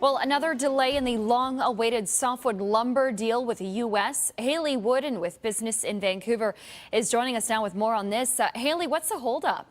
Well, another delay in the long-awaited softwood lumber deal with the U.S. Haley Wooden with Business in Vancouver is joining us now with more on this. Haley, what's the holdup?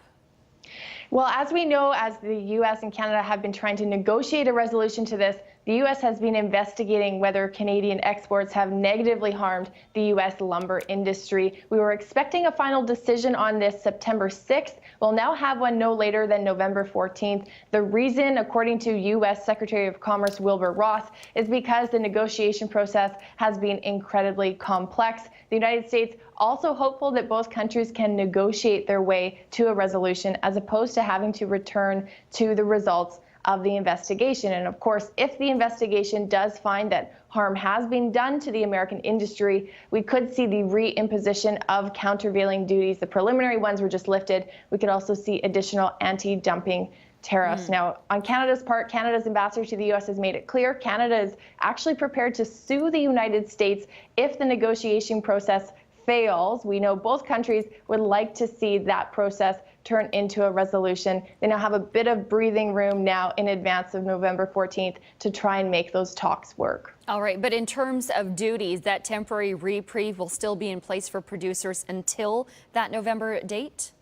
Well, as we know, as the U.S. and Canada have been trying to negotiate a resolution to this, the U.S. has been investigating whether Canadian exports have negatively harmed the U.S. lumber industry. We were expecting a final decision on this September 6th. We'll now have one no later than November 14th. The reason, according to U.S. Secretary of Commerce Wilbur Ross, is because the negotiation process has been incredibly complex. The United States also hopeful that both countries can negotiate their way to a resolution as opposed to having to return to the results of the investigation. And of course, if the investigation does find that harm has been done to the American industry, we could see the reimposition of countervailing duties. The preliminary ones were just lifted. We could also see additional anti-dumping tariffs. Now, on Canada's part, Canada's ambassador to the U.S. has made it clear Canada is actually prepared to sue the United States if the negotiation process fails. We know both countries would like to see that process turn into a resolution. They now have a bit of breathing room now in advance of November 14th to try and make those talks work. All right, but in terms of duties, that temporary reprieve will still be in place for producers until that November date?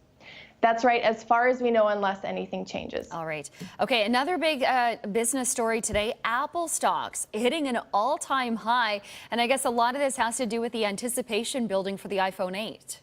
That's right, as far as we know, unless anything changes. All right. Okay, another big business story today, Apple stocks hitting an all-time high. And I guess a lot of this has to do with the anticipation building for the iPhone 8.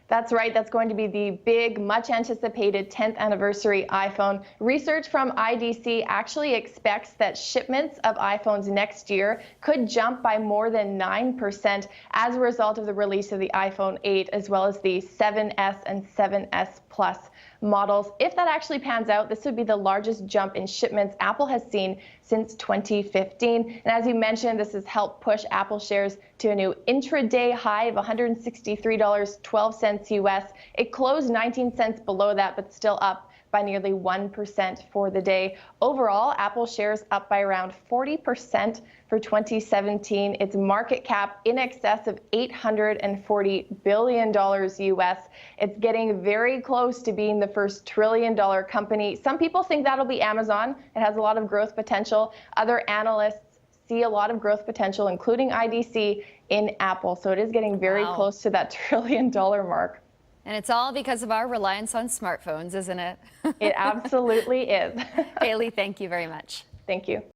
That's right. That's going to be the big, much anticipated 10th anniversary iPhone. Research from IDC actually expects that shipments of iPhones next year could jump by more than 9% as a result of the release of the iPhone 8, as well as the 7S and 7S Plus models. If that actually pans out, this would be the largest jump in shipments Apple has seen since 2015. And as you mentioned, this has helped push Apple shares to a new intraday high of $163.12 US. It closed 19 cents below that, but still up by nearly 1% for the day. Overall, Apple shares up by around 40% for 2017. Its market cap in excess of $840 billion US. It's getting very close to being the first trillion-dollar company. Some people think that'll be Amazon. It has a lot of growth potential. Other analysts see a lot of growth potential, including IDC, in Apple. So it is getting very close to that trillion-dollar mark. And it's all because of our reliance on smartphones, isn't it? It absolutely is. Haley, thank you very much. Thank you.